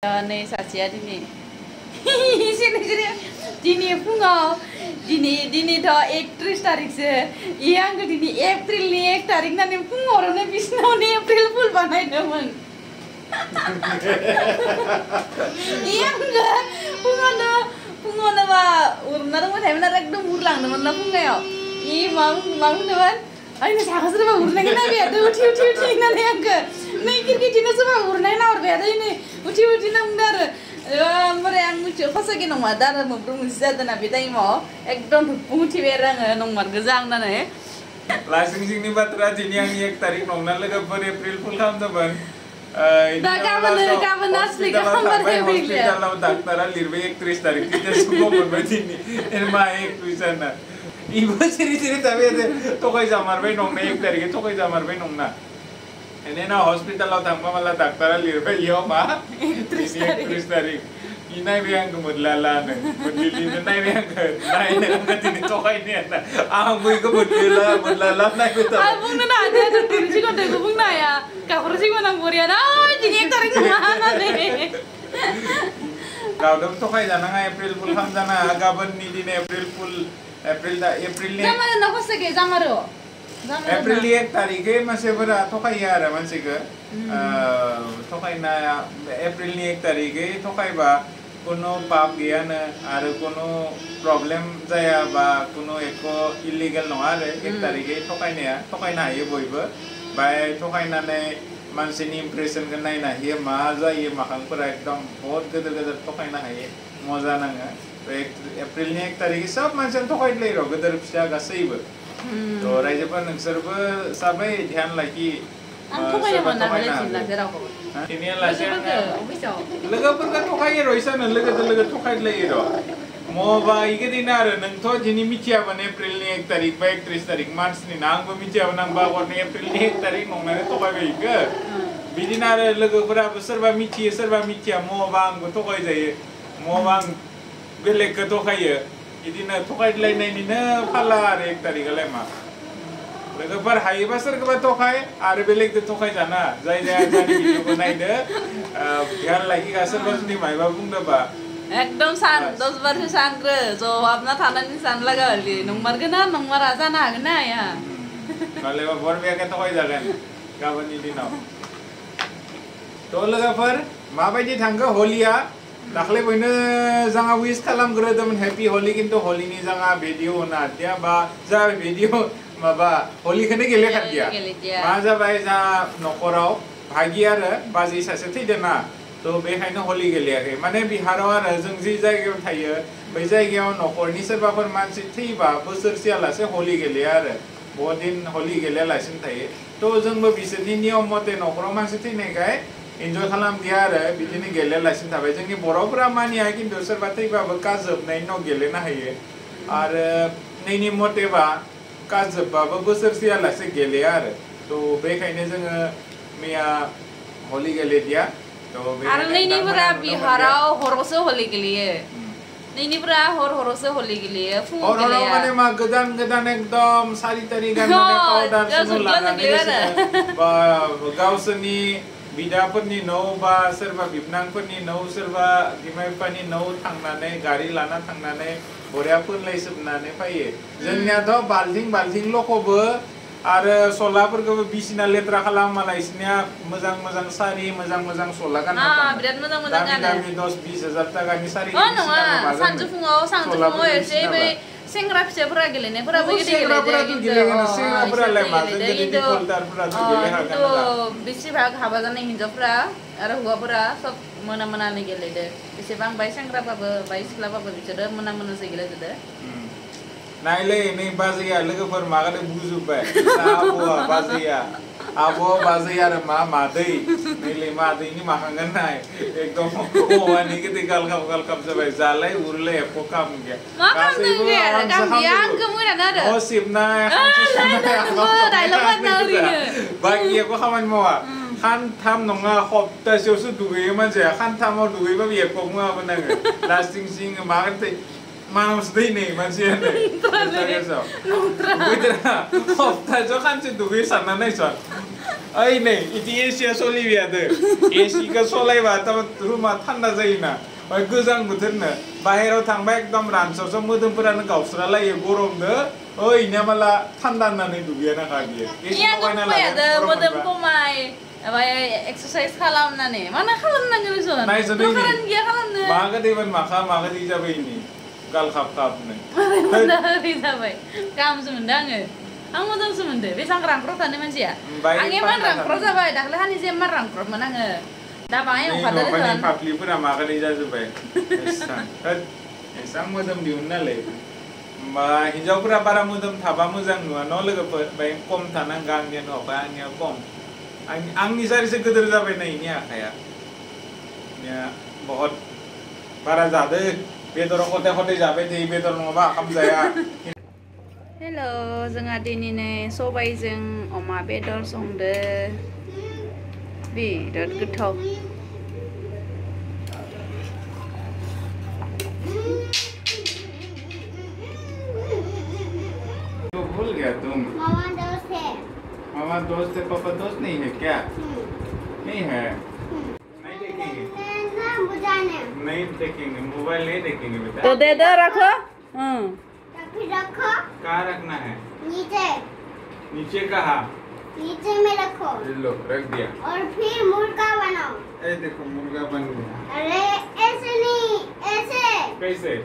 नै सासेया दिनै दिनै फुङाव दिनैथ' 31 तारिखसो इयो आंखौ दिनै एप्रिलनि 1 तारिख होननानै फुङावनो बिसिनावनो एप्रिल फुल बानायदोंमोन इयो आंखौ फुङावनो बा उरना दंबाय थायोमोन आरो एकदम उरलांदोंमोन ना फुङाव इयो मा बुंदोंमोन आंनो साखा सोरबा उरनायखौ नायबाय उथि होननानै आंखौ नै क्रिकेटनो सोरबा उरनाय नाहरबाय नै उथि होनना बुंदों आरो ओमफ्राय आं मिथियो फार्स्टआव नङा दाना मोब्रु मोनसे जादोंना बे टाइमाव एकदम दुब्बुं उथिबाय आरो आङो नंमार गोजा आंनानै लासिंसिंनि बाथ्रा दिनै आंनि 1 तारिख नंना लोगोफोर एप्रिल फुल खालामदोंमोन दा गाबोन आसलिखौ खालामबाय हस्पिटालाव डाक्टारा लिरबाय 31 तारिख समाव मोनबाय दिनै मा 21 ना इबो सिरि थाबाय थगाय जामारबाय नंना 1 तारिखै थगाय जामारबाय नंना एनेना हस्पिटालाव थांबा मला डाक्टारा लिरबाय इयाव मा 31 तारिख इ नायबाय आंखौ मोदलालानो मोदलिलिनो नायबाय आंखौ दिनै थगायनो आं बैखौ मोदलाला नायबाय थाबाय आं बुंनो नाङा दिनैसो गथ'खौ बुंनो हाया गाबरसिगोन आं बरियाना दिनै 1 तारिख नङा होननानै गावदों थगायजानाङा एप्रिल फुल खालामजानाङा गाबोननि दिन एप्रिल एप्रिलनि जामारो खसेके जामारो एप्रिलनि 1 तारिखै मानसिफोरा थगायो आरो मानसिखौ थगायना एप्रिलनि 1 तारिखै थगायबा कुनो पाप गैयानो आरो कुनो प्रब्लेम जाया बा कुनो एको इलिगेल नङा आरो 1 तारिखै थगायनो हायो बयबो बाय थगायनानै मानसिनि इम्प्रेसनखौ नायनो हायो मा जायो माखांफोरा एकदम बहुत गेदेर थगायनो हायो मजा नाङो एप्रिलनि 1 तारिखै सब मानसियानो थगायलायो र' गेदेर फिसा गासैबो तो रायजोफोर नोंसोरबो साबै ध्यान लाखि लोगोफोरखौ थगायो र' इसानो लोगो थगायलायो र' मबा इगदिनो आरो नोंथ' दिनै मिथियामोन एप्रिलनि 1 तारिख बा 31 तारिख मार्चनि ना आंबो मिथियामोन आं बावगारनो एप्रिलनि 1 तारिख नंनानै थगायबाय इखो बिदिनो आरो लोगोफोराबो सोरबा मिथियो सोरबा मिथिया मबा आंबो थगायजायो मबा आं बेलेगखौ थगायो इदिनो थगायलायनायनिनो फाला आरो 1 तारिखआलाय मा लोगोफोर हायोबा सोरखौबा थगाय आरो बेलेगजों थगायजाना जाय जायनि भिडिअखौ नायदो ध्यान लाखिगा सोरबा जुदि मायबा बुंदोंबा एकदम 10 बारसो सानग्रो जवाबना थानानै सानलागा नंमारगोन ना नंमारा जानो हागोन ना हाया मालायबा बरबियाखौ थगायजागोन गाबोननि दिनाव थ' लोगोफोर माबायदि थांखो हलिया दाख्लै बयनो जोंहा विश खालामग्रोदोंमोन हेपि हलि खिन्थु हलिनि जोंहा भिडिअ होनो हादिया बा जा भिडिअ माबा हलिखौनो गेलेखादिया मा जाबाय जा न'खराव भागि आरो बाजै सासे थैदोंना थ' बेखायनो हलि गेलेयाखै माने बिहाराव आरो जों जि जायगायाव थायो बै जायगायाव न'खरनि सोरबाफोर मानसि थैबा बोसोरसेयालासे हलि गेलेया आरो बहुत दिन हलि गेलेयालासिनो थायो थ' जोंबो बिसोरनि नियम मथे न'खराव मानसि थैनायखाय एन्जय खालामदिया आरो बिदिनो गेलेयालासिनो थाबाय जोंनि बर'फोरा मानिया खिन्थु सोरबा थैबाबो काज जोबनायनि उनाव गेलेनो हायो आरो नैनि मथेबा काज जोबबाबो बोसोरसेयालासे गेलेया आरो थ' बेखायनो जोङो मैया हलि गेलेदिया आरो नैनिफोरा बिहाराव हरावसो हलि गेलेयो नैनिफोरा हरावसो हलि गेलेयो फुङाव गेलेया माने मा गोदान एकदम सारि तारि गाननानै पाउडार सुनु लानानै बा गावसोरनि बिदाफोरनि न' बा सोरबा बिबनांफोरनि न' सोरबा बिमा बिफानि न' थांनानै गारि लाना थांनानै बरिया फोनलायजोबनानै फैयो जोंनियाथ' बाल्थिं लखबो आरो सलाफोरखौबो बिसिना लेथ्रा खालाम मालाय इसनिया मोजां सारि मोजां सला गानना बिराद मोजां गानो दामि 10-20 हाजार टाकानि सारि नङा सानजौफुङाव एसे बै सेंग्रा फिसाफोरा गेलेनायफोराबो बेसेबां हाबा जानाय हिनजावफोरा आरो हौवाफोरा सब मोना गेलेदो बेसेबां बाय सेंग्राबाबो बाय सिख्लाबाबो बिसोरो मोनासो गेलेजोबदो नायलै नै बाजैया लोगोफोर मागादो बुजुबबाय आब' बाजै आरो मादै नैलै मादैनि माखांगोन नाय एकदम औवानि गोदै गालखाब जाबाय जालाय उरलाय एख' काम गैया न' सिबनाय बाखि एख' खामानि मावा खानथाम नङा सप्तासेयावसो दुगैयो मानसिया खानथामाव दुगैबाबो एख' मुवाबो नाङो लास्टिं मागोन मानावसो दै नै मानसियानो हप्तासेयाव खानसे दुगैयो सानना नायसन ओइ नै इदि एसिया सोलिबाय थादो एसिखौ सलायबा रुमा थान्दा जायोना ओमफ्राय गोजां बोथोरनो बाहेराव थांबा एकदम रानसावसाव मोदोमफोरानो गावस्रालायो गरमदो ओइ इनिया माला थान्दा होननानै दुगैया नाखा बियो एसि लगायना लादो मोदोम खमाय ओमफ्राय एक्सारसाइज खालामनानै मानो खालामनांगौ जों नायजों खारान गैया खालामनो मागो दैमोन मागो दै जाबाय इनि गाल खाब खाबनो ओरै जाबाय गाहामसो मोनदों आं मोजांसो मोनदो बेसेबां रांख्राव थानो मानसिया आं एमान रांख्राव जाबाय दाख्लै हानि जे एमान रांख्रावमोन आङो दा बाहाय अंखारदो न'खरनि फाफ्लिफोरा मागो दै जाजोब्बाय एसां मोदोम दिहुननालाय होमबा हिनजावफोरा बारा मोदोम थाबा मोजां नुवा न' लोगोफोर बाय खम थानांगौ आंनिया न'खा आंनिया खम आंनि सारिसो गोदोर जाबाय ना इनि आखाया बहुत बारा जादो बेदर खथे खथे जाबाय थायो बेदर नङाबा ओंखाम जाया हेल' जोंहा दिनै सबायजों अमा बेदर संदो बिराद गोथाव तो भूल गया तुम मामा दोस्त है पापा दोस्त नहीं है क्या नहीं है नहीं देखेंगे नहीं देखेंगे मोबाइल नहीं देखेंगे बेटा तो दे दो रखो रखो कहाँ रखना है नीचे कहाँ नीचे में रखो लो रख दिया और फिर मुर्गा बनाओ देखो मुर्गा बन गया अरे ऐसे नहीं ऐसे कैसे